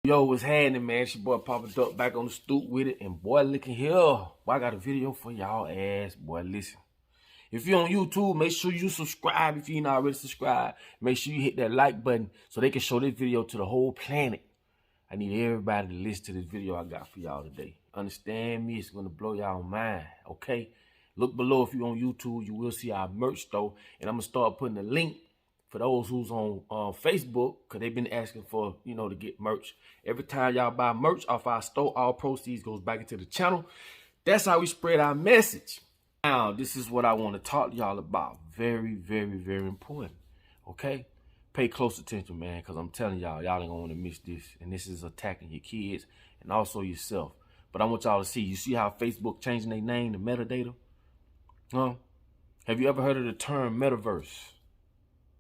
Yo, what's happening, man? It's your boy Papa Duck back on the stoop with it. And boy, looking here. Boy, I got a video for y'all ass. Boy, listen. If you're on YouTube, make sure you subscribe. If you're not already subscribed, make sure you hit that like button so they can show this video to the whole planet. I need everybody to listen to this video I got for y'all today. Understand me? It's going to blow y'all mind, okay? Look below if you're on YouTube. You will see our merch store. And I'm going to start putting a link for those who's on Facebook, because they've been asking for, to get merch. Every time y'all buy merch off our store, all proceeds goes back into the channel. That's how we spread our message. Now, this is what I want to talk to y'all about. Very, very, very important, okay? Pay close attention, man, because I'm telling y'all, y'all ain't going to want to miss this. And this is attacking your kids and also yourself. But I want y'all to see. You see how Facebook changing their name to metadata? Huh? Have you ever heard of the term Metaverse?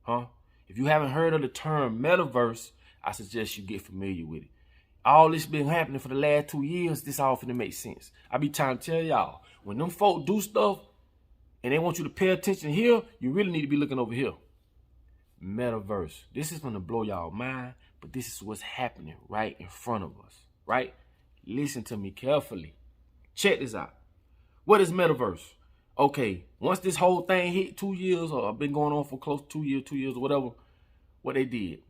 Huh? If you haven't heard of the term Metaverse, I suggest you get familiar with it. All this been happening for the last 2 years. This all finna make sense. I be trying to tell y'all, when them folk do stuff and they want you to pay attention here, you really need to be looking over here. Metaverse. This is gonna blow y'all mind, but this is what's happening right in front of us, right? Listen to me carefully. Check this out. What is Metaverse? Okay, once this whole thing hit 2 years, or been going on for close to 2 years or whatever, what they did,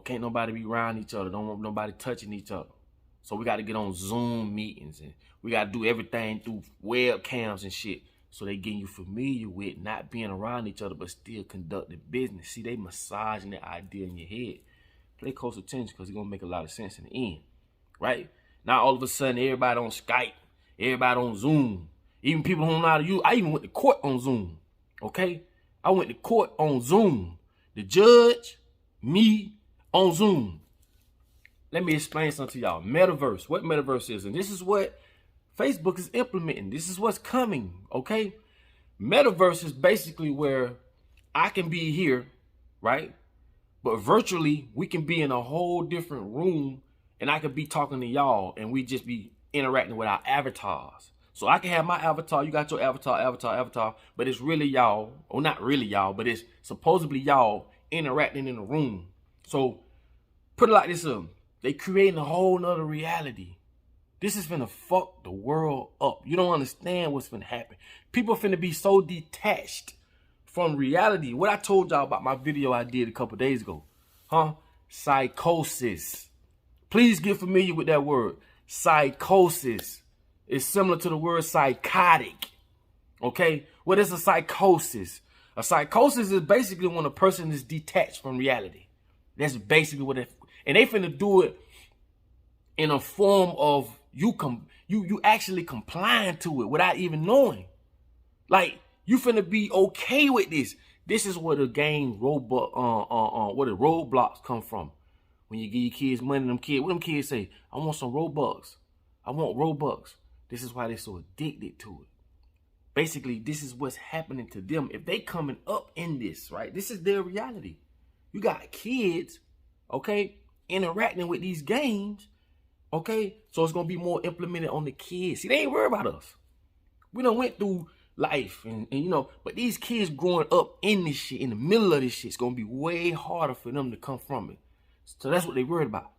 can't nobody be around each other, don't want nobody touching each other. So we got to get on Zoom meetings, and we got to do everything through webcams and shit. So they getting you familiar with not being around each other, but still conducting business. See, they massaging that idea in your head. Pay close attention, because it's going to make a lot of sense in the end, right? Now, all of a sudden, everybody on Skype, everybody on Zoom. Even people who don't know how to use. I even went to court on Zoom, okay? I went to court on Zoom. The judge, me, on Zoom. Let me explain something to y'all. Metaverse, what Metaverse is. And this is what Facebook is implementing. This is what's coming, okay? Metaverse is basically where I can be here, right? But virtually, we can be in a whole different room, and I could be talking to y'all, and we just be interacting with our avatars. So I can have my avatar, you got your avatar, but it's really y'all, or not really y'all, but it's supposedly y'all interacting in a room. So put it like this up. They creating a whole nother reality. This is finna fuck the world up. You don't understand what's finna happen. People finna be so detached from reality. What I told y'all about my video I did a couple days ago. Huh? Psychosis. Please get familiar with that word. Psychosis. It's similar to the word psychotic. Okay? What is a psychosis? A psychosis is basically when a person is detached from reality. That's basically what it is. And they finna do it in a form of you actually complying to it without even knowing. Like, you finna be okay with this. This is where the game where the roadblocks come from. When you give your kids money, what them kids say? I want some Robux. I want Robux. This is why they're so addicted to it. Basically, this is what's happening to them. If they coming up in this, right? This is their reality. You got kids, okay, interacting with these games, okay? So it's going to be more implemented on the kids. See, they ain't worried about us. We done went through life, and but these kids growing up in this shit, in the middle of this shit, it's going to be way harder for them to come from it. So that's what they worried about.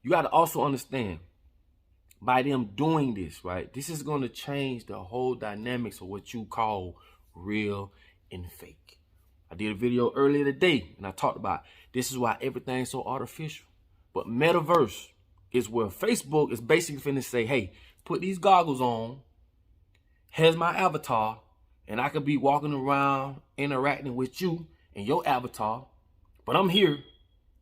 You got to also understand, by them doing this, right, this is going to change the whole dynamics of what you call real and fake. I did a video earlier today, and I talked about this is why everything's so artificial. But Metaverse is where Facebook is basically finna say, hey, put these goggles on, here's my avatar, and I could be walking around interacting with you and your avatar, but I'm here,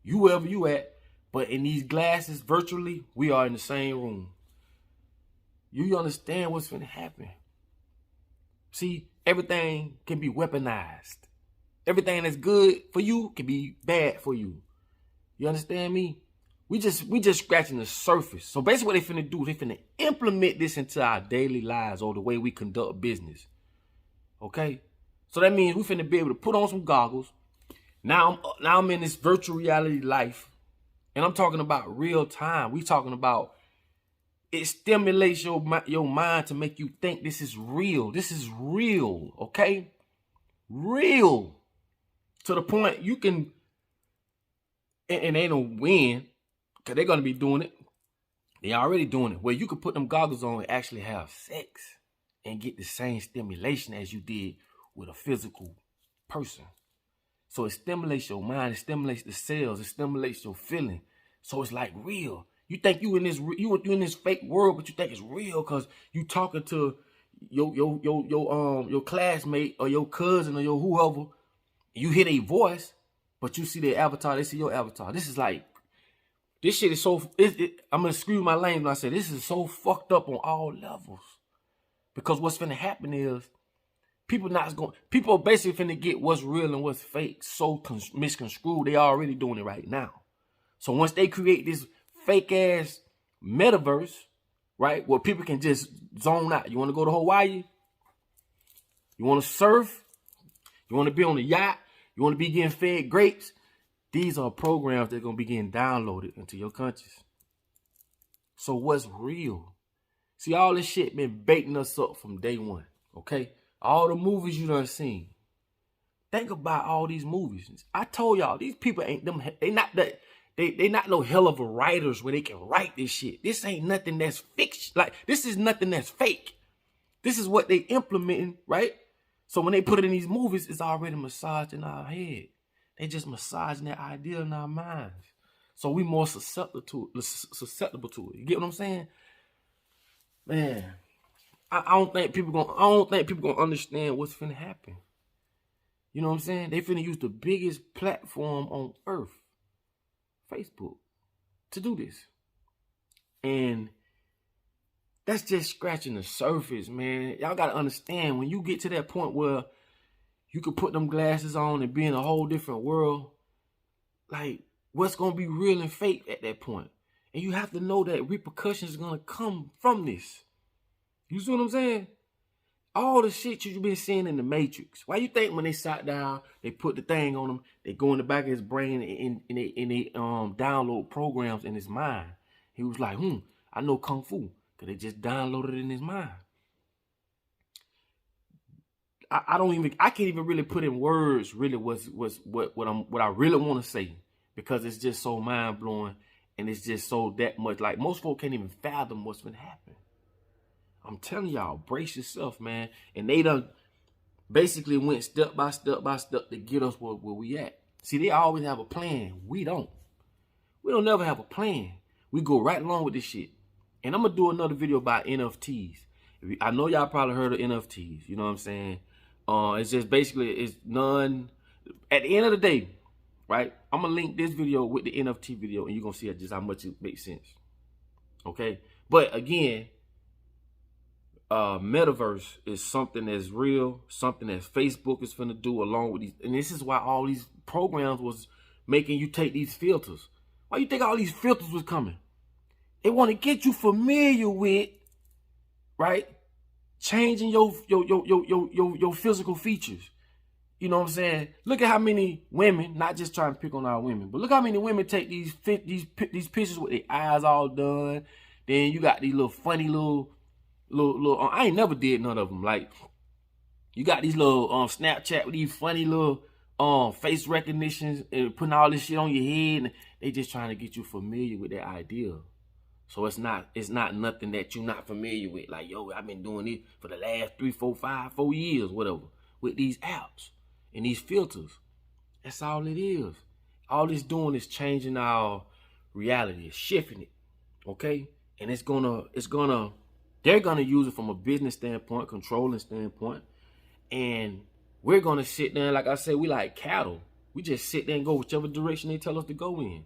you wherever you at, but in these glasses, virtually, we are in the same room. You understand what's going to happen. See, everything can be weaponized. Everything that's good for you can be bad for you. You understand me? We just scratching the surface. So basically what they finna do is they finna implement this into our daily lives or the way we conduct business. Okay? So that means we finna be able to put on some goggles. Now I'm in this virtual reality life, and I'm talking about real time. We talking about it stimulates your mind to make you think this is real. This is real, okay? Real. To the point you can, and ain't no win, Because they're going to be doing it. They're already doing it. Where you could put them goggles on and actually have sex and get the same stimulation as you did with a physical person. So it stimulates your mind, it stimulates the cells, it stimulates your feeling. So it's like real. You think you in this fake world, but you think it's real because you talking to your classmate or your cousin or your whoever. You hear their voice, but you see their avatar. They see your avatar. This shit is so. I'm gonna screw my language when I say this is so fucked up on all levels. Because what's finna happen is people are basically finna get what's real and what's fake so misconstrued. They already doing it right now. So once they create this fake ass metaverse, right, where people can just zone out. You want to go to Hawaii? You want to surf? You want to be on a yacht? You want to be getting fed grapes? These are programs that are going to be getting downloaded into your conscious. So what's real? See, all this shit been baiting us up from day one, okay? All the movies you done seen. Think about all these movies. I told y'all, these people ain't them. They not no hell of a writers where they can write this shit. This ain't nothing that's fiction. Like, this is nothing that's fake. This is what they implementing, right? So when they put it in these movies, it's already massaged in our head. They just massaging that idea in our minds. So we more susceptible to it. You get what I'm saying? Man, I don't think people gonna understand what's finna happen. You know what I'm saying? They finna use the biggest platform on earth, Facebook, to do this. And that's just scratching the surface, man. Y'all gotta understand, when you get to that point where you could put them glasses on and be in a whole different world, like, what's gonna be real and fake at that point? And you have to know that repercussions are gonna come from this. You see what I'm saying? All the shit you've been seeing in the Matrix. Why you think when they sat down, they put the thing on him, they go in the back of his brain and they download programs in his mind? He was like, I know Kung Fu, because they just downloaded it in his mind. I can't even really put in words really what I really want to say, because it's just so mind blowing and it's just so that much. Like, most folk can't even fathom what's been happening. I'm telling y'all, brace yourself, man. And they done basically went step by step by step to get us where we at. See, they always have a plan. We don't. We don't never have a plan. We go right along with this shit. And I'm going to do another video about NFTs. I know y'all probably heard of NFTs. You know what I'm saying? It's just basically, it's none. At the end of the day, right, I'm going to link this video with the NFT video, and you're going to see just how much it makes sense. Okay? But again, Metaverse is something that's real, something that Facebook is finna do along with these. And this is why all these programs was making you take these filters. Why you think all these filters was coming? They want to get you familiar with, right, changing your physical features. You know what I'm saying? Look at how many women, not just trying to pick on our women, but look how many women take these pictures with their eyes all done. Then you got these little funny little I ain't never did none of them. Like, you got these little Snapchat with these funny little face recognitions and putting all this shit on your head, and they just trying to get you familiar with that idea. So it's not nothing that you're not familiar with. Like, yo, I've been doing it for the last 3, 4, 5, 4 years, whatever, with these apps and these filters. That's all it is. All it's doing is changing our reality, it's shifting it. Okay? And they're gonna use it from a business standpoint, controlling standpoint, and we're gonna sit there. Like I said, we like cattle. We just sit there and go whichever direction they tell us to go in.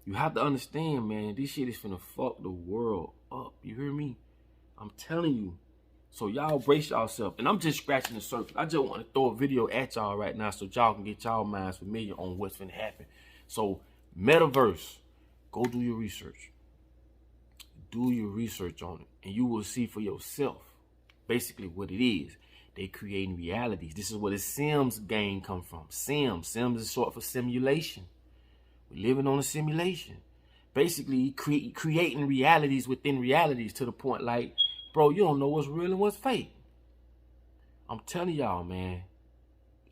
You have to understand, man. This shit is finna fuck the world up. You hear me? I'm telling you. So y'all brace yourself. And I'm just scratching the surface. I just want to throw a video at y'all right now so y'all can get y'all minds familiar on what's finna happen. So Metaverse, go do your research. Do your research on it, and you will see for yourself basically what it is. They creating realities. This is where the Sims game come from. Sims is short for simulation. We're living on a simulation. Basically, creating realities within realities, to the point like, bro, you don't know what's real and what's fake. I'm telling y'all, man.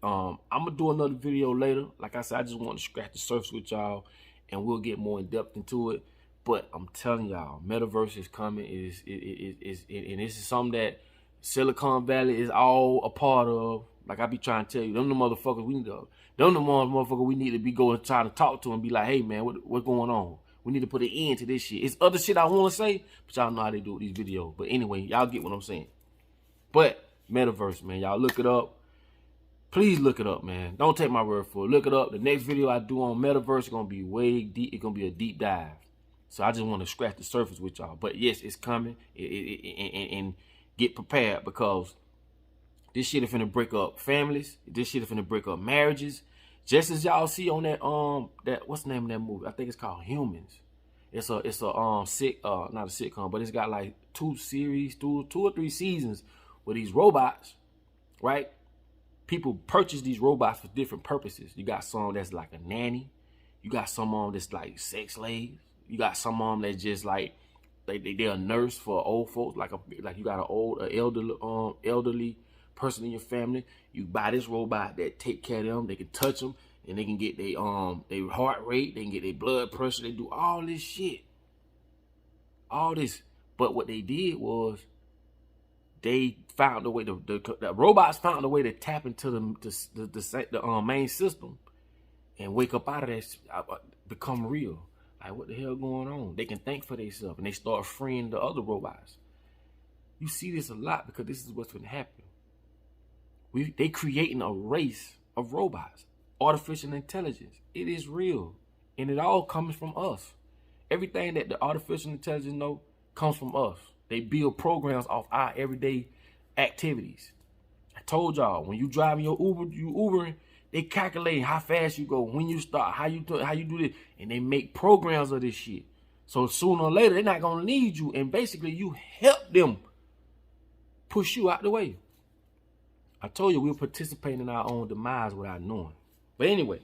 I'm gonna do another video later. Like I said, I just want to scratch the surface with y'all and we'll get more in depth into it. But I'm telling y'all, Metaverse is coming. And this is something that Silicon Valley is all a part of. Like I be trying to tell you, them the motherfuckers we need to, we need to be going trying to talk to and be like, hey man, what's going on? We need to put an end to this shit. It's other shit I want to say, but y'all know how they do with these videos. But anyway, y'all get what I'm saying. But Metaverse, man, y'all look it up. Please look it up, man. Don't take my word for it. Look it up. The next video I do on Metaverse is gonna be way deep. It's gonna be a deep dive. So I just want to scratch the surface with y'all. But yes, it's coming. And get prepared, because this shit is finna break up families. This shit is finna break up marriages. Just as y'all see on that what's the name of that movie? I think it's called Humans. It's a not a sitcom, but it's got like two or three seasons with these robots, right? People purchase these robots for different purposes. You got some that's like a nanny. You got some of them that's like sex slaves. You got some of them that's just like they're a nurse for old folks, like you got an elderly person in your family. You buy this robot that take care of them. They can touch them, and they can get their heart rate. They can get their blood pressure. They do all this shit, all this. But what they did was they found a way. The robots found a way to tap into the main system and wake up out of that, become real. Like, what the hell going on? They can think for themselves, and they start freeing the other robots. You see this a lot because this is what's going to happen. They creating a race of robots, artificial intelligence. It is real, and it all comes from us. Everything that the artificial intelligence know comes from us. They build programs off our everyday activities. I told y'all, when you driving your Uber, you Ubering, they calculate how fast you go, when you start, how you do this, and they make programs of this shit. So sooner or later, they're not gonna need you, and basically you help them push you out the way. I told you we're participating in our own demise without knowing. But anyway,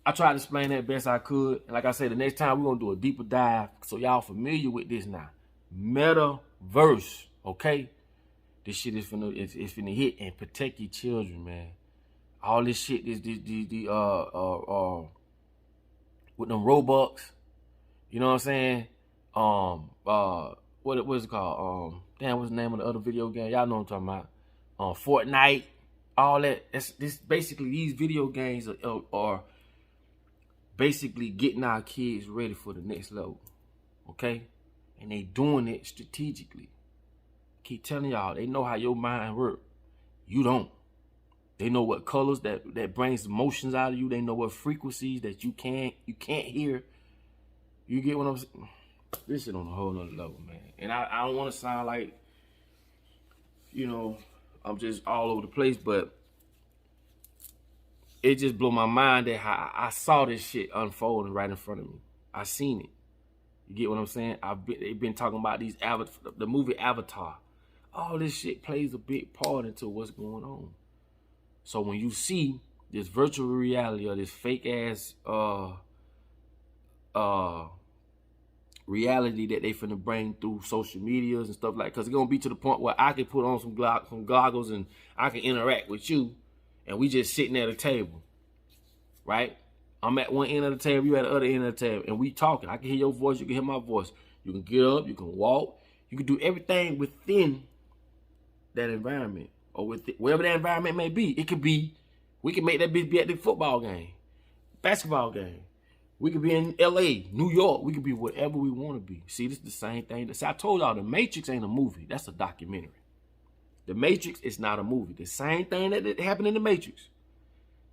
I tried to explain that best I could. And like I said, the next time we're gonna do a deeper dive, so y'all familiar with this now. Metaverse, okay? This shit is finna hit, and protect your children, man. All this shit, with them Robux, you know what I'm saying? What is it called? Damn, what's the name of the other video game? Y'all know what I'm talking about. Fortnite, all that. This basically, these video games are basically getting our kids ready for the next level, okay? And they doing it strategically. Keep telling y'all, they know how your mind works. You don't. They know what colors that brings emotions out of you. They know what frequencies that you can't hear. You get what I'm saying? This shit on a whole nother level, man. And I don't want to sound like, you know, I'm just all over the place, but it just blew my mind that how I saw this shit unfolding right in front of me. I seen it. You get what I'm saying? They've been talking about the movie Avatar. All this shit plays a big part into what's going on. So when you see this virtual reality or this fake ass reality that they finna bring through social medias and stuff like, because it's gonna be to the point where I can put on some goggles and I can interact with you, and we just sitting at a table, right? I'm at one end of the table, you at the other end of the table, and we talking. I can hear your voice, you can hear my voice. You can get up, you can walk, you can do everything within that environment, or with wherever that environment may be. It could be, we can make that bitch be at the football game, basketball game. We could be in LA, New York. We could be whatever we want to be. See, this is the same thing. See, I told y'all the Matrix ain't a movie. That's a documentary. The Matrix is not a movie. The same thing that happened in the Matrix.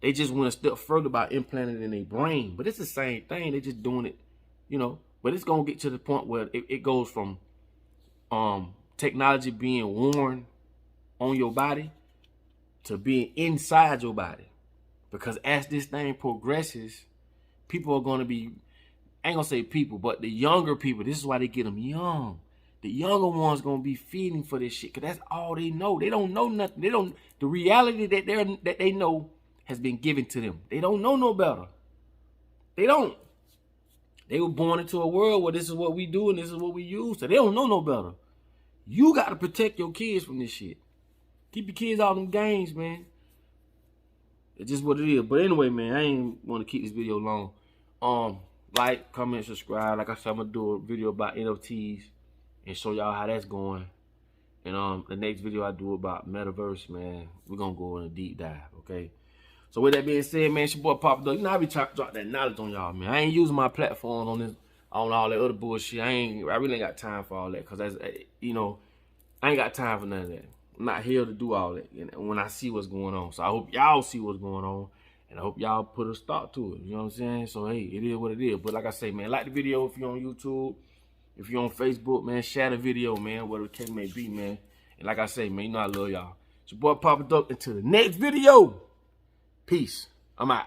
They just went a step further by implanting it in their brain. But it's the same thing. They just doing it, you know. But it's going to get to the point where it goes from technology being worn on your body to being inside your body. Because as this thing progresses, people are going to be, I ain't going to say people, but the younger people, this is why they get them young. The younger ones going to be feeding for this shit, because that's all they know. They don't know nothing. The reality that they know has been given to them. They don't know no better. They don't. They were born into a world where this is what we do and this is what we use, so they don't know no better. You got to protect your kids from this shit. Keep your kids out of them games, man. It's just what it is. But anyway, man, I ain't want to keep this video long. Like, comment, subscribe. Like I said, I'm gonna do a video about NFTs and show y'all how that's going. And the next video I do about Metaverse, man, we're gonna go in a deep dive, okay? So with that being said, man, it's your boy Papa Duck. You know, I be trying to drop that knowledge on y'all, man. I ain't using my platforms on all that other bullshit. I really ain't got time for all that, cause that's, you know, I ain't got time for none of that. I'm not here to do all that, you know, when I see what's going on. So I hope y'all see what's going on, and I hope y'all put a stop to it. You know what I'm saying? So hey, it is what it is. But like I say, man, like the video if you're on YouTube. If you're on Facebook, man, share the video, man, whatever the case may be, man. And like I say, man, you know I love y'all. It's your boy Papa Duck. Until the next video, peace. I'm out.